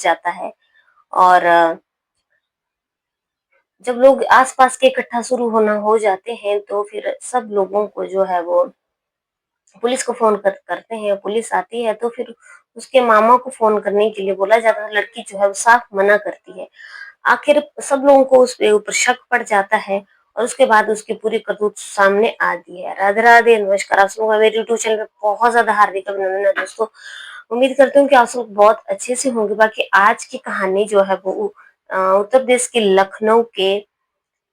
जाता है। और जब लोग आस-पास के इकट्ठा शुरू होना हो जाते हैं, तो फिर सब लोगों को जो है वो पुलिस को फ़ोन करते हैं, पुलिस आती है तो फिर उसके मामा को फ़ोन करने के लिए बोला जाता है, लड़की जो है वो साफ मना करती है। आखिर सब लोगों को उसके ऊपर शक पड़ जाता है और उसके बाद उसकी पूरी करतूत सामने आती है। राधे-राधे, नमस्कार, आप सबका मेरे यूट्यूब चैनल पे बहुत ज़्यादा हार्दिक अभिनंदन है दोस्तों। उम्मीद करती हूँ कि आप सब बहुत अच्छे से होंगे। बाकी आज की कहानी जो है वो उत्तर प्रदेश के लखनऊ के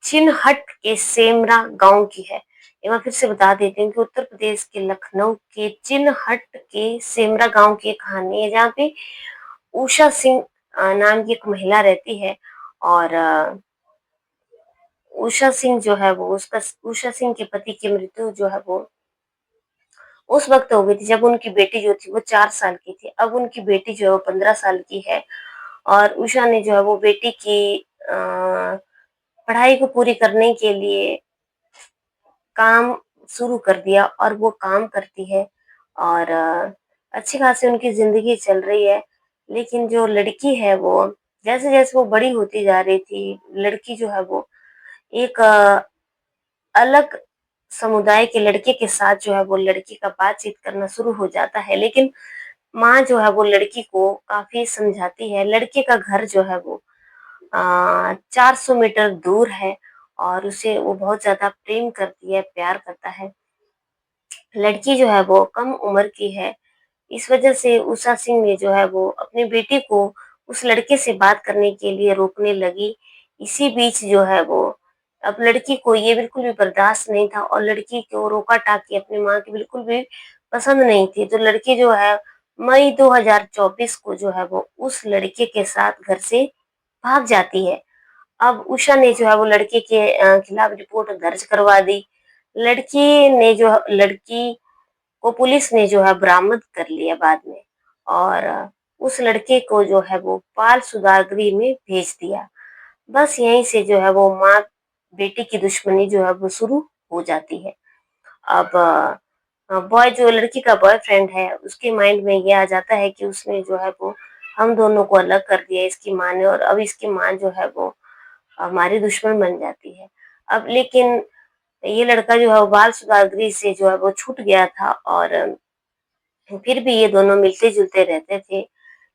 चिनहट के सेमरा गाँव की है। एक बार फिर से बता देती हूँ कि उत्तर प्रदेश के लखनऊ के चिनहट के सेमरा गाँव की एक कहानी है, जहाँ पे उषा सिंह नाम की एक महिला रहती है। और उषा सिंह जो है वो उसका उषा सिंह के पति की मृत्यु जो है वो उस वक़्त हो गई थी जब उनकी बेटी जो थी वो 4 साल की थी। अब उनकी बेटी जो है वो 15 साल की है। और उषा ने जो है वो बेटी की पढ़ाई को पूरी करने के लिए काम शुरू कर दिया और वो काम करती है। और अच्छी खासी उनकी ज़िंदगी चल रही है। लेकिन जो लड़की है वो जैसे-जैसे वो बड़ी होती जा रही थी, लड़की जो है वो एक अलग समुदाय के लड़के के साथ जो है वो लड़की का बातचीत करना शुरू हो जाता है। लेकिन माँ जो है वो लड़की को काफ़ी समझाती है। लड़के का घर जो है वो 400 मीटर दूर है और उसे वो बहुत ज़्यादा प्रेम करती है, प्यार करता है। लड़की जो है वो कम उम्र की है, इस वजह से उषा सिंह ने जो है वो अपनी बेटी को उस लड़के से बात करने के लिए रोकने लगी। इसी बीच जो है वो अब लड़की को ये बिल्कुल भी बर्दाश्त नहीं था और लड़की को रोका-टाकी अपनी माँ की बिल्कुल भी पसंद नहीं थी। तो लड़की जो है मई 2024 को जो है वो उस लड़के के साथ घर से भाग जाती है। अब उषा ने जो है वो लड़के के खिलाफ रिपोर्ट दर्ज करवा दी। लड़की को पुलिस ने जो है बरामद कर लिया बाद में। और उस लड़के को जो है वो बाल सुधार गृह में भेज दिया। बस यहीं से जो है वो माँ बेटी की दुश्मनी जो है वो शुरू हो जाती है। अब बॉय जो लड़की का बॉयफ्रेंड है उसके माइंड में ये आ जाता है कि उसने जो है वो हम दोनों को अलग कर दिया इसकी माँ ने, और अब इसकी माँ जो है वो हमारी दुश्मन बन जाती है। अब लेकिन ये लड़का जो है वो बाल सुधार गृह से जो है वो छूट गया था और फिर भी ये दोनों मिलते-जुलते रहते थे।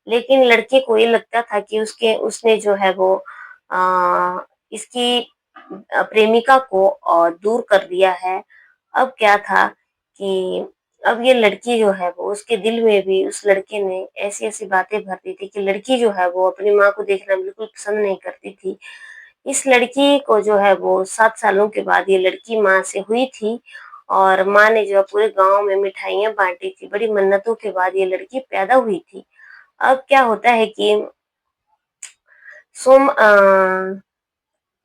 लेकिन लड़के को ये लगता था कि उसने जो है वो इसकी प्रेमिका को दूर कर दिया है। अब क्या था कि अब ये लड़की जो है वो उसके दिल में भी उस लड़के ने ऐसी-ऐसी बातें भर दी थी कि लड़की जो है वो अपनी माँ को देखना बिल्कुल पसंद नहीं करती थी। इस लड़की को जो है वो 7 सालों के बाद ये लड़की माँ से हुई थी और माँ ने जो है पूरे गाँव में मिठाइयाँ बाँटी थी। बड़ी मन्नतों के बाद ये लड़की पैदा हुई थी। अब क्या होता है कि सोम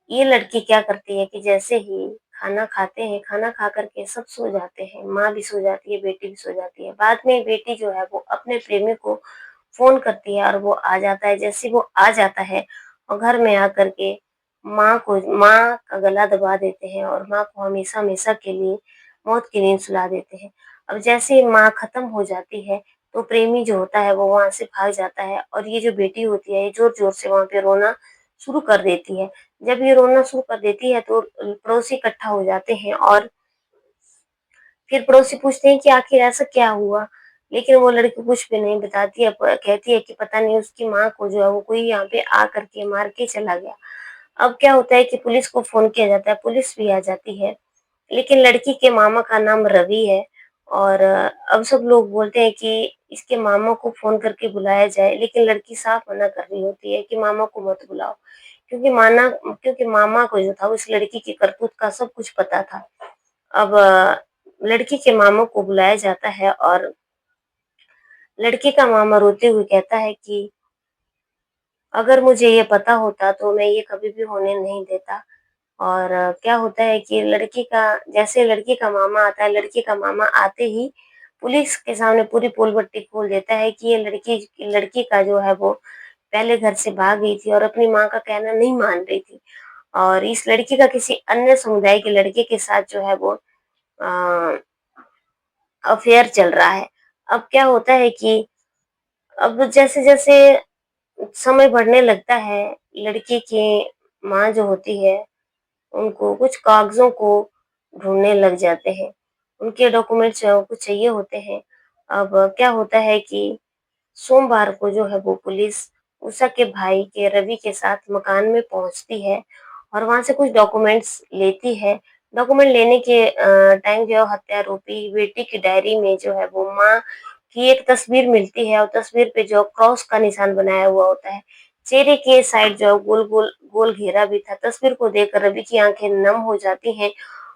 ये लड़की क्या करती है कि जैसे ही खाना खाते हैं, खाना खा कर के सब सो जाते हैं, माँ भी सो जाती है, बेटी भी सो जाती है। बाद में बेटी जो है वो अपने प्रेमी को फ़ोन करती है और वो आ जाता है। जैसे ही वो आ जाता है और घर में आकर के माँ का गला दबा देते हैं और माँ को हमेशा-हमेशा के लिए मौत की नींद सुला देते हैं। अब जैसे ही माँ खत्म हो जाती है, तो प्रेमी जो होता है वो वहाँ से भाग जाता है और ये जो बेटी होती है, ये ज़ोर-ज़ोर से वहाँ पे रोना शुरू कर देती है। जब ये रोना शुरू कर देती है तो पड़ोसी इकट्ठा हो जाते हैं और फिर पड़ोसी पूछते हैं कि आखिर ऐसा क्या हुआ? लेकिन वो लड़की कुछ भी नहीं बताती है, कहती है कि पता नहीं उसकी माँ को जो है वो कोई यहाँ पे आकर के मार के चला गया। अब क्या होता है कि पुलिस को फ़ोन किया जाता है, पुलिस भी आ जाती है। लेकिन लड़की के मामा का नाम रवि है और अब सब लोग बोलते हैं कि इसके मामा को फ़ोन करके बुलाया जाए, लेकिन लड़की साफ मना कर रही होती है कि मामा को मत बुलाओ। क्योंकि मामा को जो था उस लड़की की करतूत का सब कुछ पता था। अब लड़की के मामा को बुलाया जाता है और लड़की का मामा रोते हुए कहता है कि अगर मुझे ये पता होता तो मैं ये कभी भी होने नहीं देता। और क्या होता है कि जैसे लड़की का मामा आता है, लड़की का मामा आते ही पुलिस के सामने पूरी पोल-बत्ती खोल देता है कि ये लड़की का जो है वो पहले घर से भाग गई थी और अपनी माँ का कहना नहीं मान रही थी। और इस लड़की का किसी अन्य समुदाय के लड़के के साथ जो है वो अ, अफ़ेयर चल रहा है। अब क्या होता है कि अब जैसे-जैसे समय बढ़ने लगता है, लड़की की माँ जो होती है, उनको कुछ कागज़ों को ढूँढने लग जाते हैं। उनके डॉक्यूमेंट्स जो हैं, वो कुछ चाहिए होते हैं। अब क्या होता है कि सोमवार को जो है वो पुलिस उषा के भाई के रवि के साथ मकान में पहुँचती है और वहाँ से कुछ डॉक्यूमेंट्स लेती है। डॉक्यूमेंट लेने के टाइम जो है हत्यारोपी बेटी की डायरी में जो है वो माँ की एक तस्वीर मिलती है और तस्वीर पे जो क्रॉस का निशान बनाया हुआ होता है। चेहरे के साइड जो गोल-गोल गोल घेरा भी था। तस्वीर को देखकर रवि की आँखें नम हो जाती हैं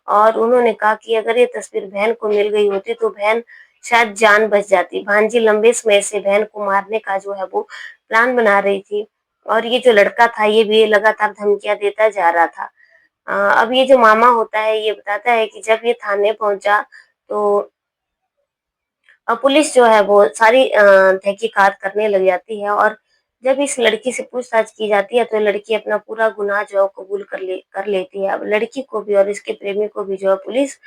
और उन्होंने कहा कि अगर ये तस्वीर बहन को मिल गई होती तो बहन शायद जान बच जाती। भांजी लंबे समय से बहन को मारने का जो है वो प्लान बना रही थी और ये जो लड़का था ये भी लगातार धमकियाँ देता जा रहा था। अब ये जो मामा होता है ये बताता है कि जब ये थाने पहुँचा तो पुलिस जो है वो सारी तहकीकात करने लग जाती है और जब इस लड़की से पूछताछ की जाती है तो लड़की अपना पूरा गुनाह जो है वो कबूल कर लेती है। अब लड़की को भी और इसके प्रेमी को भी जो है पुलिस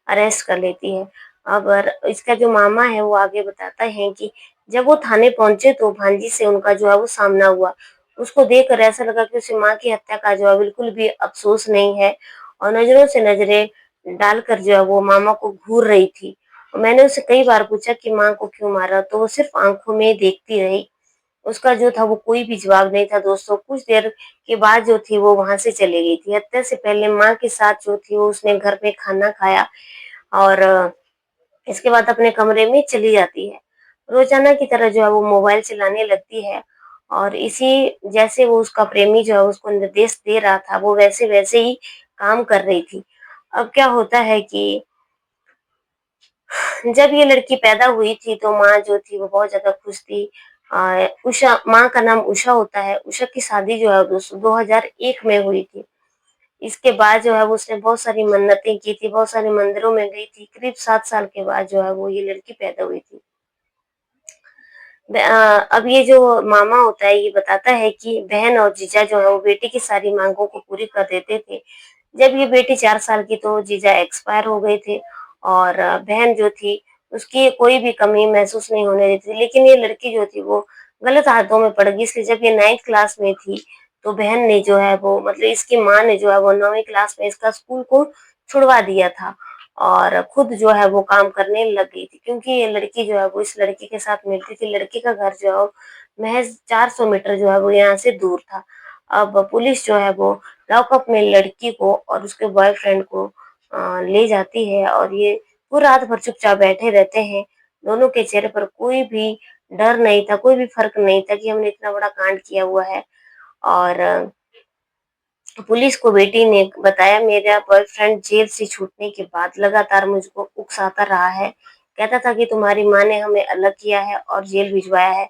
अरेस्ट कर लेती है। अब इसका जो मामा है वो आगे बताता है कि जब वो थाने पहुँचे तो भांजी से उनका जो है वो सामना हुआ। उसको देखकर ऐसा लगा कि उसे माँ की हत्या का जो है बिल्कुल भी अफ़सोस नहीं है और नज़रों से नज़रें डालकर जो है वो मामा को घूर रही थी। मैंने उससे कई बार पूछा कि माँ को क्यों मारा तो वो सिर्फ आँखों में देखती रही। उसका जो था वो कोई भी जवाब नहीं था दोस्तों। कुछ देर के बाद जो थी वो वहाँ से चली गई थी। हत्या से पहले माँ के साथ जो थी वो उसने घर में खाना खाया और इसके बाद अपने कमरे में चली जाती है। रोज़ाना की तरह जो है वो मोबाइल चलाने लगती है और इसी जैसे वो उसका प्रेमी जो है उसको निर्देश दे रहा था, वो वैसे-वैसे ही काम कर रही थी। अब क्या होता है कि जब ये लड़की पैदा हुई थी तो माँ जो थी वो बहुत ज़्यादा खुश थी। उषा माँ का नाम उषा होता है। उषा की शादी जो है दोस्तों 2001 में हुई थी। इसके बाद जो है वो उसने बहुत सारी मन्नतें की थी, बहुत सारे मंदिरों में गई थी। करीब 7 साल के बाद जो है वो ये लड़की पैदा हुई थी। अब ये जो मामा होता है ये बताता है कि बहन और जीजा जो है वो बेटी की सारी माँगों को पूरी कर देते थे। जब ये बेटी 4 साल की तो जीजा एक्सपायर हो गए थे और बहन जो थी उसकी कोई भी कमी महसूस नहीं होने देती थी। लेकिन ये लड़की जो थी वो गलत हाथों में पड़ गई इसलिए जब ये 9th क्लास में थी तो बहन ने जो है वो मतलब इसकी माँ ने जो है वो 9वीं क्लास में इसका स्कूल को छुड़वा दिया था और खुद जो है वो काम करने लग गई थी क्योंकि ये लड़की जो है वो इस लड़के के साथ मिलती थी। लड़के का घर जो है वो महज़ 400 मीटर जो है वो यहाँ से दूर था। अब पुलिस जो है वो लॉकअप में लड़की को और उसके बॉयफ्रेंड को ले जाती है और ये पूरी रात भर चुपचाप बैठे रहते हैं। दोनों के चेहरे पर कोई भी डर नहीं था, कोई भी फ़र्क नहीं था कि हमने इतना बड़ा कांड किया हुआ है और पुलिस को बेटी ने बताया मेरा बॉयफ्रेंड जेल से छूटने के बाद लगातार मुझको उकसाता रहा है। कहता था कि तुम्हारी माँ ने हमें अलग किया है और जेल भिजवाया है।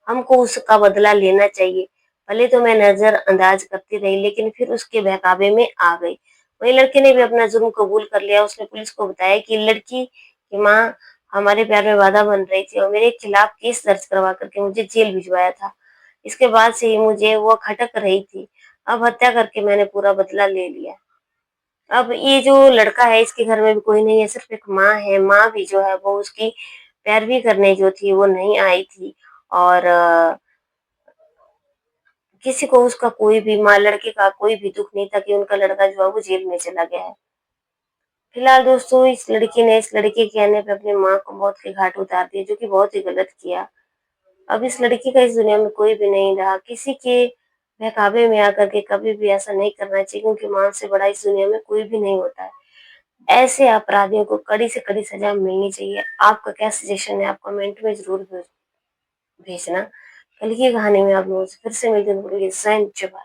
हमको उसका बदला लेना चाहिए। पहले तो मैं नज़रअंदाज करती रही लेकिन फिर उसके बहकावे में आ गई। वहीं लड़के ने भी अपना जुर्म कबूल कर लिया। उसने पुलिस को बताया कि लड़की की माँ हमारे प्यार में बाधा बन रही थी और मेरे खिलाफ केस दर्ज करवा करके मुझे जेल भिजवाया था। इसके बाद से ही मुझे वो खटक रही थी। अब हत्या करके मैंने पूरा बदला ले लिया। अब ये जो लड़का है इसके घर में भी कोई नहीं है, सिर्फ़ एक माँ है। माँ भी जो है वो उसकी पैरवी करने जो थी वो नहीं आई थी और किसी को उसका कोई भी माँ लड़के का कोई भी दुःख नहीं था कि उनका लड़का जो है वो जेल में चला गया है। फिलहाल दोस्तों इस लड़की ने इस लड़के के कहने पे अपनी माँ को मौत के घाट उतार दिया जो कि बहुत ही गलत किया। अब इस लड़की का इस दुनिया में कोई भी नहीं रहा। किसी के बहकावे में आकर के कभी भी ऐसा नहीं करना चाहिए क्योंकि माँ से बड़ा इस दुनिया में कोई भी नहीं होता है। ऐसे अपराधियों को कड़ी से कड़ी सज़ा मिलनी चाहिए। आपका क्या सजेशन है? आप कमेंट में ज़रूर भेजना। कल की कहानी में आप लोगों से फिर से मिलते हैं। जय हिंद, जय भारत।